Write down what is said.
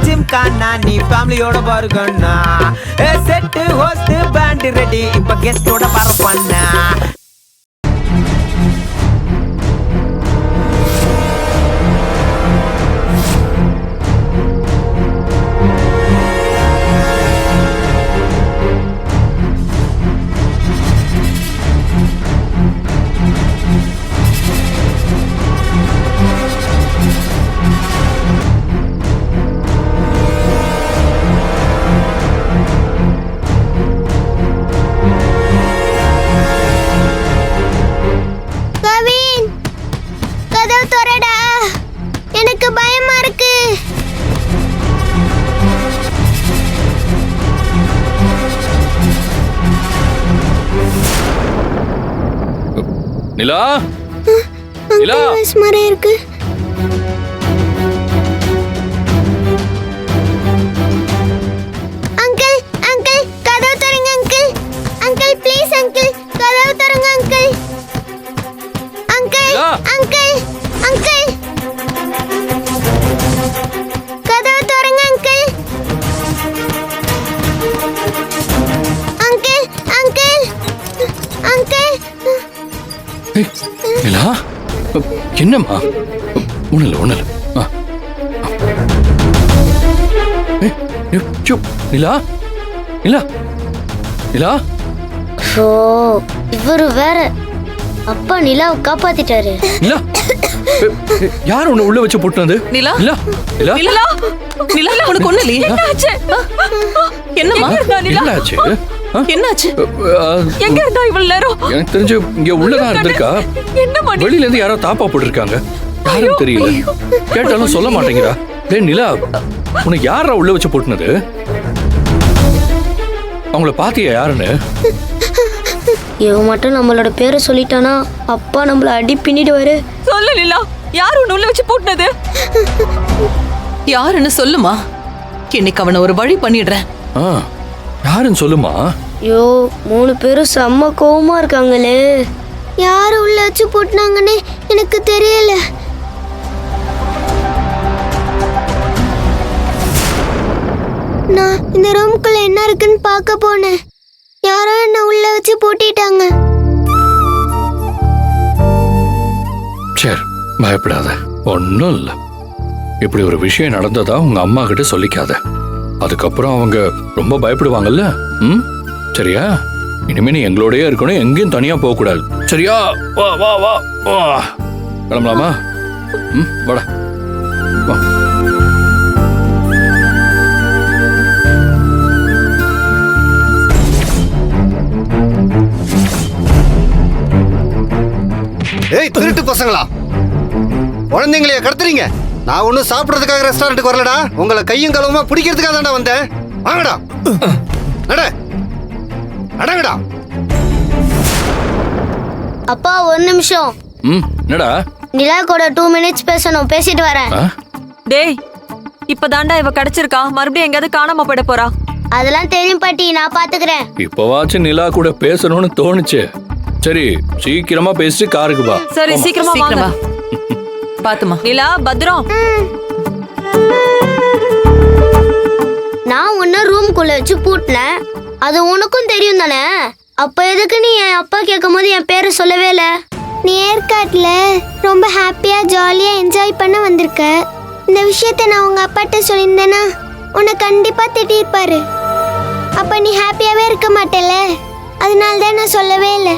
ஜிம்கானா நீ ஃபேமிலியோட பாருக்கண்ணா. Set host pant ready இப்ப கெஸ்டோட பரப்பண்ணா. எனக்கு பயமா இருக்கு. நிலா நிலா மாதிரி இருக்கு. அங்கிள் அங்கிள் கதவு தரங்க அங்கிள். அங்கிள் ப்ளீஸ் அங்கிள் கதவு தரங்க அங்கிள். அங்கிள் அங்கிள் அங்கிள் கதவு தரங்க uncle. Uncle uncle uncle. Nila என்னம்மா? ஒண்ணு நிலா நிலா நிலா. ஓ இவரு வேற அப்பா நிலாவை காப்பாத்திட்டாரு. நிலா யார் உன்னை உள்ள வச்சு போட்டுனது? நிலா நிலா நிலா நிலா நிலா உனக்கு ஒண்ணு இல்லையே? என்னாச்சு? என்னம்மா என்னாச்சு? என்னாச்சு? எங்க இருந்தா இவ்வளவு நேரம்? எனக்கு தெரிஞ்சு இங்க உள்ளதான் இருந்திருக்கா. வெளியில இருந்து யாரோ தாப்பா போட்டுருக்காங்க. யாரும் தெரியல. கேட்டாலும் சொல்ல மாட்டேங்கிறா. டேய் நிலா உனக்கு யாரா உள்ள வச்சு போட்டுனது? அவங்கள பாத்தியா யாருன்னு? இவன் மட்டும் நம்மளோட பேரை சொல்லிட்டானா அப்பா நம்மள அடி பின்னிடுவாரு. சொல்லு நிலா, யார் உன்னை உள்ள வச்சு போட்டுனது? யாருன்னு சொல்லுமா. இன்னைக்கு அவனை ஒரு வழி பண்ணிடுறேன். யாருன்னு சொல்லுமா. ஐயோ 3 பேரும் செம்ம கோவமா இருக்காங்களே. யாரு உள்ள வச்சு போட்டுனாங்கன்னு எனக்கு தெரியல. நான் இந்த ரூம்குள்ள என்ன இருக்குன்னு பார்க்க போனேன். யாரோ என்ன உள்ள வச்சு பூட்டிட்டாங்க. சரி பயப்படாத, ஒன்னும் இல்ல. இப்படி ஒரு விஷயம் நடந்ததா உங்க அம்மா கிட்ட சொல்லிக்காத. அதுக்கப்புறம் அவங்க ரொம்ப பயப்படுவாங்கல்ல. சரியா? இனிமே நீ எங்களோடய இருக்கணும், எங்கேயும் தனியா போக கூடாது. சரியா? வா வா வா வா கிளம்பலாமா? வாடா வா. ஏய் திருட்டு பசங்களா, குழந்தைங்களைய கடத்துறீங்க. நான் ஒன்னும் சாப்பிடறதுக்காக ரெஸ்டாரண்ட்டுக்கு வரலடா. உங்களை கையும் களவுமா பிடிக்கிறதுக்காக தான்டா வந்தேன். வாங்கடா நட அடங்கடா. அப்பா ஒரு நிமிஷம். என்னடா? நிலா கூட 2 மினிட்ஸ் பேசணும், பேசிட்டு வரேன். டேய் இப்பதான்டா இவ கிடைச்சிருக்கா, மறுபடியும் எங்கயாவது காணாம போயிட போறா. அதெல்லாம் தெரியும் பாட்டி, நான் பாத்துக்கிறேன். இப்பவாச்சும் நிலா கூட பேசணும்னு தோணுச்சு. சரி சீக்கிரமா பேசிட்டு காருக்கு வா. சரி சீக்கிரமா வாங்க. பாத்துமா நிலா பத்ரம். நான் உன்ன ரூம்குள்ள வச்சு பூட்டினேன், அது உனக்கும் தெரியும் தானே. அப்ப எதுக்கு நீ என் அப்பா கேட்கும் போது என் பேரை சொல்லவே இல்ல? நீ ஏற்காட்டுல ரொம்ப ஹாப்பியா ஜாலியா என்ஜாய் பண்ண வந்திருக்க. இந்த விஷயத்த நான் உங்க அப்பாட்ட சொல்லியிருந்தேன்னா உன்னை கண்டிப்பா திட்டிருப்பாரு. அப்ப நீ ஹாப்பியாவே இருக்க மாட்டேல. அதனால தான் நான் சொல்லவே இல்லை.